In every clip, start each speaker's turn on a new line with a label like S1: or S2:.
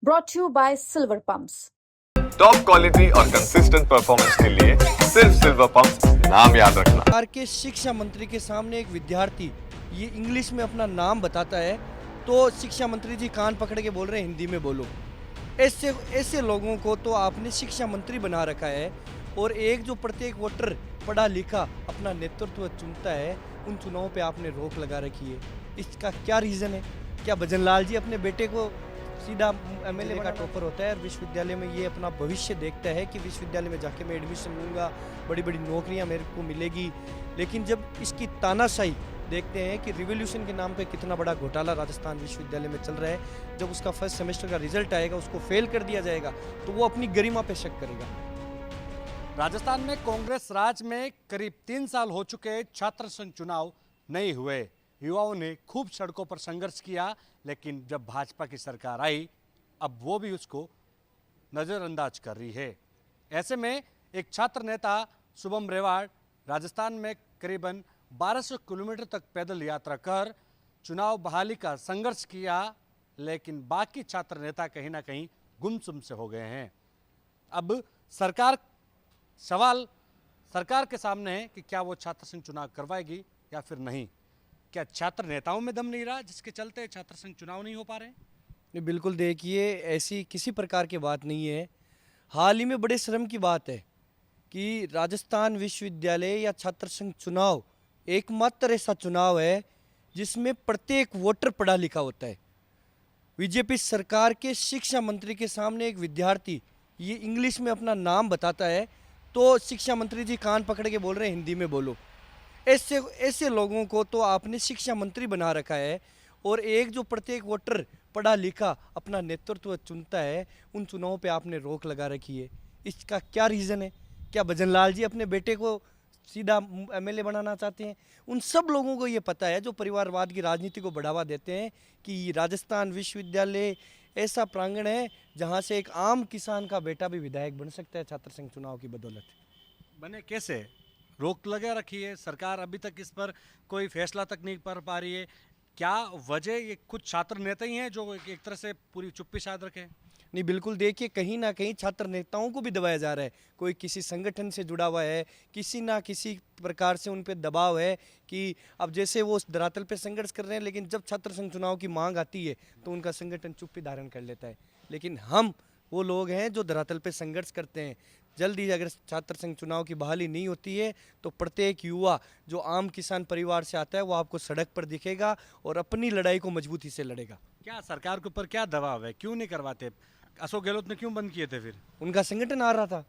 S1: brought to you by Silver Pumps.
S2: Top quality और consistent performance के लिए सिर्फ सिल्वर पंप नाम याद रखना।
S3: बिहार के शिक्षा मंत्री के सामने एक विद्यार्थी ये इंग्लिश में अपना नाम बताता है तो शिक्षा मंत्री जी कान पकड़ के बोल रहे हैं हिंदी में बोलो। ऐसे ऐसे लोगों को तो आपने शिक्षा मंत्री बना रखा है। और एक जो प्रत्येक वोटर पढ़ा लिखा अपना नेतृत्व चुनता है, उन चुनावों पे आपने रोक लगा रखी है। इसका क्या रीज़न है? क्या भजन लाल जी अपने बेटे को सीधा एमएलए का टॉपर होता है और विश्वविद्यालय में ये अपना भविष्य देखता है कि विश्वविद्यालय में जाके मैं एडमिशन लूँगा, बड़ी बड़ी नौकरियाँ मेरे को मिलेगी। लेकिन जब इसकी तानाशाही देखते हैं कि रिवॉल्यूशन के नाम पे कितना बड़ा घोटाला राजस्थान विश्वविद्यालय में चल रहा है, जब उसका फर्स्ट सेमेस्टर का रिजल्ट आएगा उसको फेल कर दिया जाएगा तो वो अपनी गरिमा पे शक करेगा।
S4: राजस्थान में कांग्रेस राज में करीब 3 साल हो चुके छात्र संघ चुनाव नहीं हुए। युवाओं ने खूब सड़कों पर संघर्ष किया, लेकिन जब भाजपा की सरकार आई अब वो भी उसको नज़रअंदाज कर रही है। ऐसे में एक छात्र नेता शुभम रेवाड़ राजस्थान में करीबन 1200 किलोमीटर तक पैदल यात्रा कर चुनाव बहाली का संघर्ष किया, लेकिन बाकी छात्र नेता कहीं ना कहीं गुमसुम से हो गए हैं। अब सवाल सरकार के सामने है कि क्या वो छात्र संघ चुनाव करवाएगी या फिर नहीं। क्या छात्र नेताओं में दम नहीं रहा जिसके चलते छात्र संघ चुनाव नहीं हो पा रहे?
S3: नहीं, बिल्कुल देखिए ऐसी किसी प्रकार की बात नहीं है। हाल ही में बड़े शर्म की बात है कि राजस्थान विश्वविद्यालय या छात्र संघ चुनाव एकमात्र ऐसा चुनाव है जिसमें प्रत्येक वोटर पढ़ा लिखा होता है। बीजेपी सरकार के शिक्षा मंत्री के सामने एक विद्यार्थी ये इंग्लिश में अपना नाम बताता है तो शिक्षा मंत्री जी कान पकड़ के बोल रहे हैं हिंदी में बोलो। ऐसे ऐसे लोगों को तो आपने शिक्षा मंत्री बना रखा है। और एक जो प्रत्येक वोटर पढ़ा लिखा अपना नेतृत्व चुनता है, उन चुनावों पे आपने रोक लगा रखी है। इसका क्या रीज़न है? क्या भजन लाल जी अपने बेटे को सीधा एमएलए बनाना चाहते हैं? उन सब लोगों को ये पता है जो परिवारवाद की राजनीति को बढ़ावा देते हैं कि राजस्थान विश्वविद्यालय ऐसा प्रांगण है जहाँ से एक आम किसान का बेटा भी विधायक बन सकता है छात्र संघ चुनाव की बदौलत।
S4: बने कैसे? रोक लगा रखी है सरकार, अभी तक इस पर कोई फैसला तक नहीं कर पा रही है। क्या वजह ये कुछ छात्र नेता ही हैं जो एक तरह से पूरी चुप्पी साध रखे?
S3: नहीं, बिल्कुल देखिए कहीं ना कहीं छात्र नेताओं को भी दबाया जा रहा है। कोई किसी संगठन से जुड़ा हुआ है, किसी ना किसी प्रकार से उन पे दबाव है कि अब जैसे वो धरातल पे संघर्ष कर रहे हैं, लेकिन जब छात्र संघ चुनाव की मांग आती है तो उनका संगठन चुप्पी धारण कर लेता है। लेकिन हम वो लोग हैं जो धरातल पे संघर्ष करते हैं। जल्दी अगर छात्र संघ चुनाव की बहाली नहीं होती है तो प्रत्येक युवा जो आम किसान परिवार से आता है वो आपको सड़क पर दिखेगा और अपनी लड़ाई को मजबूती से लड़ेगा।
S4: क्या सरकार के ऊपर क्या दबाव है? क्यों नहीं करवाते? अशोक गहलोत ने क्यों बंद किए थे? फिर
S3: उनका संगठन आ रहा था।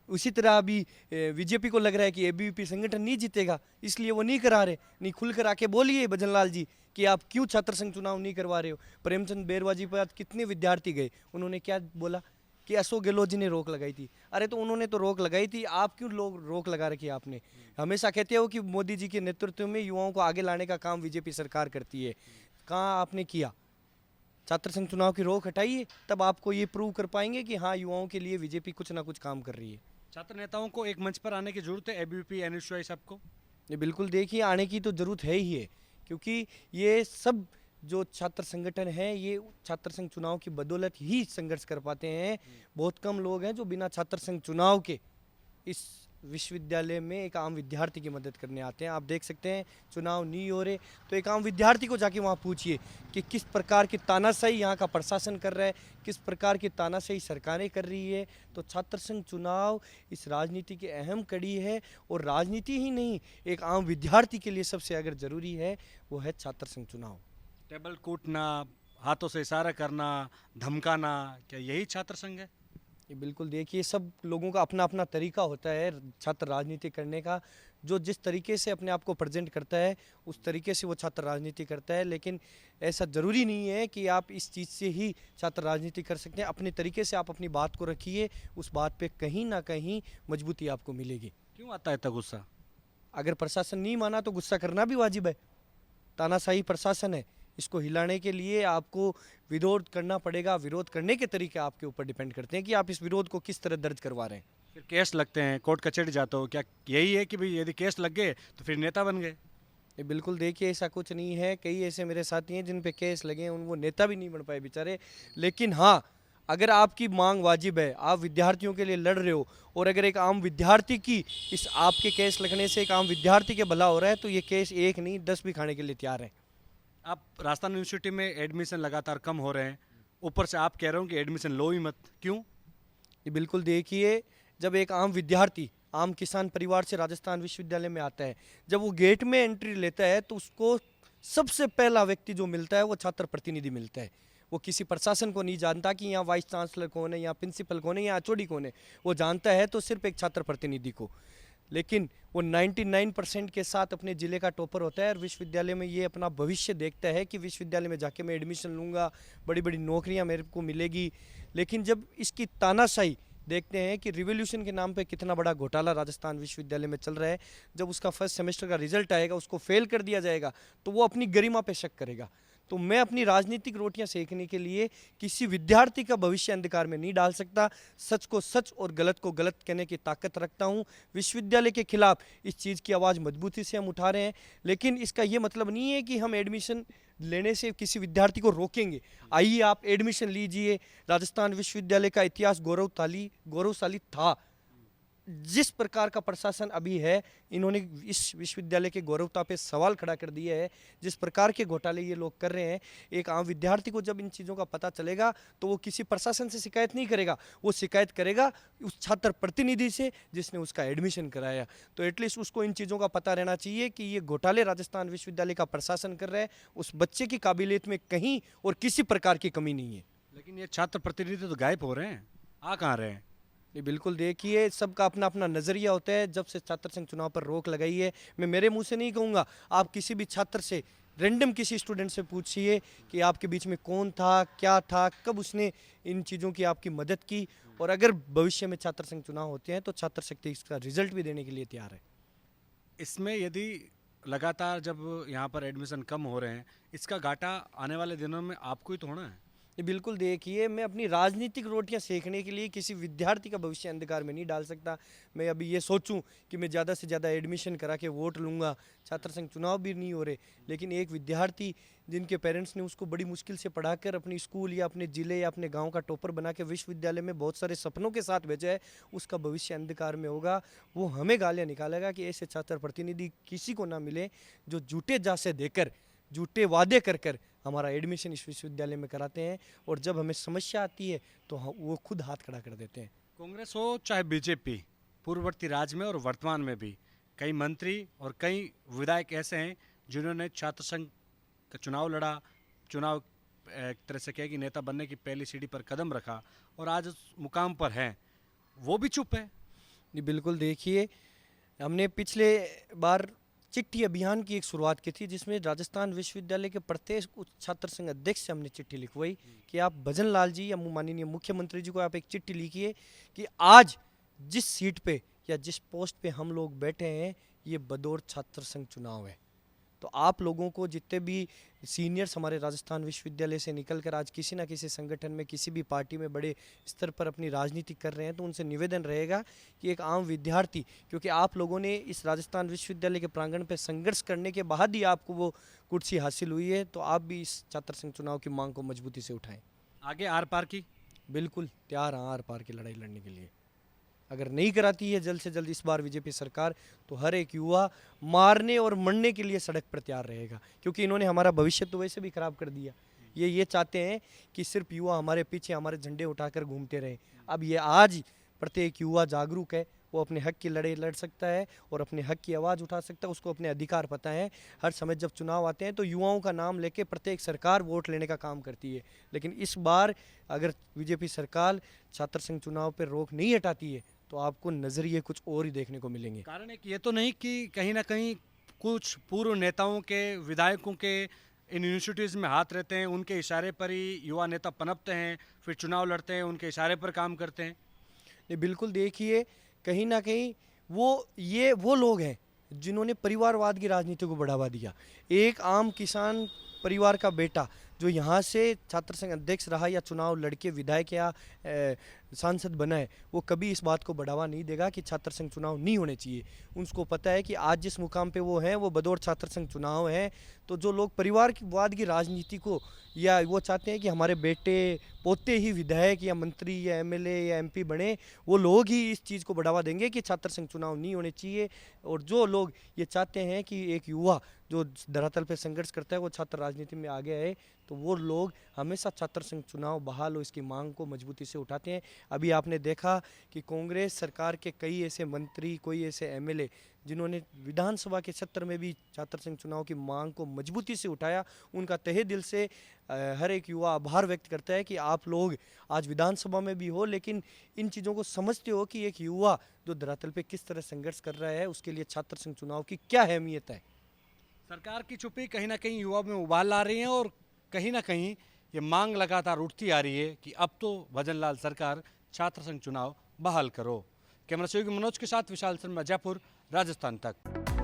S3: उसी तरह अभी बीजेपी को लग रहा है कि एबीवीपी संगठन नहीं जीतेगा, इसलिए वो नहीं करा रहे। नहीं, खुलकर आके बोलिए भजन लाल जी कि आप क्यों छात्र संघ चुनाव नहीं करवा रहे हो। प्रेमचंद बैरवा जी पर कितने विद्यार्थी गए, उन्होंने क्या बोला कि अशोक गहलोत जी ने रोक लगाई थी। अरे तो उन्होंने तो रोक लगाई थी, आप क्यों लोग रोक लगा रखी आपने? हमेशा कहते हो कि मोदी जी के नेतृत्व में युवाओं को आगे लाने का काम बीजेपी सरकार करती है। कहाँ आपने किया? छात्र संघ चुनाव की रोक हटाइए, तब आपको ये प्रूव कर पाएंगे कि हाँ युवाओं के लिए बीजेपी कुछ ना कुछ काम कर रही है।
S4: छात्र नेताओं को एक मंच पर आने की जरूरत है, एबीवीपी एनएसयूआई सबको।
S3: ये बिल्कुल देखिए आने की तो ज़रूरत है ही है, क्योंकि ये सब जो छात्र संगठन हैं ये छात्र संघ चुनाव की बदौलत ही संघर्ष कर पाते हैं। बहुत कम लोग हैं जो बिना छात्र संघ चुनाव के इस विश्वविद्यालय में एक आम विद्यार्थी की मदद करने आते हैं। आप देख सकते हैं चुनाव नहीं हो रहे तो एक आम विद्यार्थी को जाके वहाँ पूछिए कि किस प्रकार की तानाशाही यहाँ का प्रशासन कर रहा है, किस प्रकार की तानाशाही सरकारें कर रही है। तो छात्र संघ चुनाव इस राजनीति की अहम कड़ी है। और राजनीति ही नहीं, एक आम विद्यार्थी के लिए सबसे अगर ज़रूरी है वो है छात्र संघ चुनाव।
S4: टेबल कूटना, हाथों से इशारा करना, धमकाना, क्या यही छात्र संघ है?
S3: ये बिल्कुल देखिए सब लोगों का अपना अपना तरीका होता है छात्र राजनीति करने का। जो जिस तरीके से अपने आप को प्रेजेंट करता है उस तरीके से वो छात्र राजनीति करता है। लेकिन ऐसा ज़रूरी नहीं है कि आप इस चीज़ से ही छात्र राजनीति कर सकते हैं। अपने तरीके से आप अपनी बात को रखिए, उस बात पे कहीं ना कहीं मजबूती आपको मिलेगी।
S4: क्यों आता है इतना गुस्सा?
S3: अगर प्रशासन नहीं माना तो गुस्सा करना भी वाजिब है। तानाशाही प्रशासन है, इसको हिलाने के लिए आपको विरोध करना पड़ेगा। विरोध करने के तरीके आपके ऊपर डिपेंड करते हैं कि आप इस विरोध को किस तरह दर्ज करवा रहे हैं।
S4: फिर केस लगते हैं, कोर्ट कचहरी जाते हो, क्या यही है कि भाई यदि केस लग गए तो फिर नेता बन गए?
S3: ये बिल्कुल देखिए ऐसा कुछ नहीं है। कई ऐसे मेरे साथी हैं जिन पे केस लगे हैं, वो नेता भी नहीं बन पाए बेचारे। लेकिन हाँ, अगर आपकी मांग वाजिब है, आप विद्यार्थियों के लिए लड़ रहे हो, और अगर एक आम विद्यार्थी की इस आपके केस लगने से एक आम विद्यार्थी के भला हो रहा है, तो ये केस एक नहीं 10 भी खाने के लिए तैयार है।
S4: आप राजस्थान यूनिवर्सिटी में एडमिशन लगातार कम हो रहे हैं, ऊपर से आप कह रहे हो कि एडमिशन लो ही मत, क्यों?
S3: ये बिल्कुल देखिए, जब एक आम विद्यार्थी आम किसान परिवार से राजस्थान विश्वविद्यालय में आता है, जब वो गेट में एंट्री लेता है तो उसको सबसे पहला व्यक्ति जो मिलता है वो छात्र प्रतिनिधि मिलता है। वो किसी प्रशासन को नहीं जानता कि यहाँ वाइस चांसलर कौन है, यहाँ प्रिंसिपल कौन है, यहाँ एचओडी कौन है। वो जानता है तो सिर्फ एक छात्र प्रतिनिधि को। लेकिन वो 99% के साथ अपने ज़िले का टॉपर होता है और विश्वविद्यालय में ये अपना भविष्य देखता है कि विश्वविद्यालय में जाके मैं एडमिशन लूँगा, बड़ी बड़ी नौकरियाँ मेरे को मिलेगी। लेकिन जब इसकी तानाशाही देखते हैं कि रिवोल्यूशन के नाम पे कितना बड़ा घोटाला राजस्थान विश्वविद्यालय में चल रहा है, जब उसका फर्स्ट सेमेस्टर का रिजल्ट आएगा, उसको फेल कर दिया जाएगा, तो वो अपनी गरिमा पे शक करेगा। तो मैं अपनी राजनीतिक रोटियां सेकने के लिए किसी विद्यार्थी का भविष्य अंधकार में नहीं डाल सकता। सच को सच और गलत को गलत कहने की ताकत रखता हूं। विश्वविद्यालय के खिलाफ इस चीज़ की आवाज़ मजबूती से हम उठा रहे हैं, लेकिन इसका ये मतलब नहीं है कि हम एडमिशन लेने से किसी विद्यार्थी को रोकेंगे। आइए आप एडमिशन लीजिए। राजस्थान विश्वविद्यालय का इतिहास गौरवशाली था। जिस प्रकार का प्रशासन अभी है, इन्होंने इस विश्वविद्यालय के गौरवता पे सवाल खड़ा कर दिया है। जिस प्रकार के घोटाले ये लोग कर रहे हैं, एक आम विद्यार्थी को जब इन चीज़ों का पता चलेगा तो वो किसी प्रशासन से शिकायत नहीं करेगा, वो शिकायत करेगा उस छात्र प्रतिनिधि से जिसने उसका एडमिशन कराया। तो एटलीस्ट उसको इन चीज़ों का पता रहना चाहिए कि ये घोटाले राजस्थान विश्वविद्यालय का प्रशासन कर रहा है। उस बच्चे की काबिलियत में कहीं और किसी प्रकार की कमी नहीं है।
S4: लेकिन ये छात्र प्रतिनिधि तो गायब हो रहे हैं, आ कहाँ रहे हैं?
S3: ये बिल्कुल देखिए, सबका अपना अपना नज़रिया होता है। जब से छात्र संघ चुनाव पर रोक लगाई है, मैं मेरे मुंह से नहीं कहूँगा, आप किसी भी छात्र से, रैंडम किसी स्टूडेंट से पूछिए कि आपके बीच में कौन था, क्या था, कब उसने इन चीज़ों की आपकी मदद की। और अगर भविष्य में छात्र संघ चुनाव होते हैं तो छात्र शक्ति इसका रिजल्ट भी देने के लिए तैयार है।
S4: इसमें यदि लगातार जब यहाँ पर एडमिशन कम हो रहे हैं, इसका घाटा आने वाले दिनों में आपको ही तो होना है।
S3: ये बिल्कुल देखिए, मैं अपनी राजनीतिक रोटियां सेकने के लिए किसी विद्यार्थी का भविष्य अंधकार में नहीं डाल सकता। मैं अभी ये सोचूं कि मैं ज़्यादा से ज़्यादा एडमिशन करा के वोट लूँगा, छात्र संघ चुनाव भी नहीं हो रहे, लेकिन एक विद्यार्थी जिनके पेरेंट्स ने उसको बड़ी मुश्किल से पढ़ाकर अपनी स्कूल या अपने ज़िले या अपने गाँव का टॉपर बना के विश्वविद्यालय में बहुत सारे सपनों के साथ भेजा है, उसका भविष्य अंधकार में होगा। वो हमें गालियाँ निकालेगा कि ऐसे छात्र प्रतिनिधि किसी को ना मिले जो झूठे जासे देकर, झूठे वादे कर कर हमारा एडमिशन इस विश्वविद्यालय में कराते हैं, और जब हमें समस्या आती है तो वो खुद हाथ खड़ा कर देते हैं।
S4: कांग्रेस हो चाहे बीजेपी, पूर्ववर्ती राज्य में और वर्तमान में भी कई मंत्री और कई विधायक ऐसे हैं जिन्होंने छात्र संघ का चुनाव लड़ा, चुनाव एक तरह से कहे कि नेता बनने की पहली सीढ़ी पर कदम रखा और आज उस मुकाम पर हैं, वो भी चुप है।
S3: जी बिल्कुल देखिए, हमने पिछले बार चिट्ठी अभियान की एक शुरुआत की थी, जिसमें राजस्थान विश्वविद्यालय के प्रत्येक छात्र संघ अध्यक्ष से हमने चिट्ठी लिखवाई कि आप भजन लाल जी या माननीय मुख्यमंत्री जी को आप एक चिट्ठी लिखिए कि आज जिस सीट पे या जिस पोस्ट पे हम लोग बैठे हैं, ये बदौर छात्र संघ चुनाव है। तो आप लोगों को, जितने भी सीनियर्स हमारे राजस्थान विश्वविद्यालय से निकलकर आज किसी ना किसी संगठन में, किसी भी पार्टी में बड़े स्तर पर अपनी राजनीति कर रहे हैं, तो उनसे निवेदन रहेगा कि एक आम विद्यार्थी, क्योंकि आप लोगों ने इस राजस्थान विश्वविद्यालय के प्रांगण पर संघर्ष करने के बाद ही आपको वो कुर्सी हासिल हुई है, तो आप भी इस छात्र संघ चुनाव की मांग को मजबूती से उठाएं।
S4: आगे आर पार की
S3: बिल्कुल तैयार हैं आर पार की लड़ाई लड़ने के लिए। अगर नहीं कराती है जल्द से जल्द इस बार बीजेपी सरकार, तो हर एक युवा मारने और मरने के लिए सड़क पर तैयार रहेगा, क्योंकि इन्होंने हमारा भविष्य तो वैसे भी खराब कर दिया। ये चाहते हैं कि सिर्फ युवा हमारे पीछे हमारे झंडे उठाकर घूमते रहे। अब ये आज प्रत्येक युवा जागरूक है, वो अपने हक की लड़ाई लड़ सकता है और अपने हक की आवाज़ उठा सकता है, उसको अपने अधिकार पता है। हर समय जब चुनाव आते हैं तो युवाओं का नाम लेके प्रत्येक सरकार वोट लेने का काम करती है, लेकिन इस बार अगर बीजेपी सरकार छात्र संघ चुनाव पर रोक नहीं हटाती है तो आपको नज़रिए कुछ और ही देखने को मिलेंगे।
S4: कारण है कि ये तो नहीं कि कहीं ना कहीं कुछ पूर्व नेताओं के, विधायकों के इन यूनिवर्सिटीज़ में हाथ रहते हैं, उनके इशारे पर ही युवा नेता पनपते हैं, फिर चुनाव लड़ते हैं, उनके इशारे पर काम करते हैं।
S3: नहीं बिल्कुल देखिए, कहीं ना कहीं वो लोग हैं जिन्होंने परिवारवाद की राजनीति को बढ़ावा दिया। एक आम किसान परिवार का बेटा जो यहाँ से छात्र संघ अध्यक्ष रहा या चुनाव लड़के विधायक या सांसद बना है, वो कभी इस बात को बढ़ावा नहीं देगा कि छात्र संघ चुनाव नहीं होने चाहिए। उनको पता है कि आज जिस मुकाम पे वो हैं वो बदौर छात्र संघ चुनाव है। तो जो लोग परिवारवाद की राजनीति को, या वो चाहते हैं कि हमारे बेटे पोते ही विधायक या मंत्री या एमएलए या एमपी बने, वो लोग ही इस चीज़ को बढ़ावा देंगे कि छात्र संघ चुनाव नहीं होने चाहिए। और जो लोग ये चाहते हैं कि एक युवा जो धरातल पे संघर्ष करता है वो छात्र राजनीति में आगे आए, तो वो लोग हमेशा छात्र संघ चुनाव बहाल हो इसकी मांग को मजबूती से उठाते हैं। अभी आपने देखा कि कांग्रेस सरकार के कई ऐसे मंत्री, कोई ऐसे एमएलए जिन्होंने विधानसभा के सत्र में भी छात्र संघ चुनाव की मांग को मजबूती से उठाया, उनका तहे दिल से हर एक युवा आभार व्यक्त करता है कि आप लोग आज विधानसभा में भी हो, लेकिन इन चीज़ों को समझते हो कि एक युवा जो धरातल पे किस तरह संघर्ष कर रहा है, उसके लिए छात्र संघ चुनाव की क्या अहमियत है।
S4: सरकार की चुप्पी कहीं ना कहीं युवा में उबाल ला रही है और कहीं ना कहीं ये मांग लगातार उठती आ रही है कि अब तो भजनलाल सरकार छात्र संघ चुनाव बहाल करो। कैमरा सहयोगी मनोज के साथ विशाल शर्मा, जयपुर, राजस्थान तक।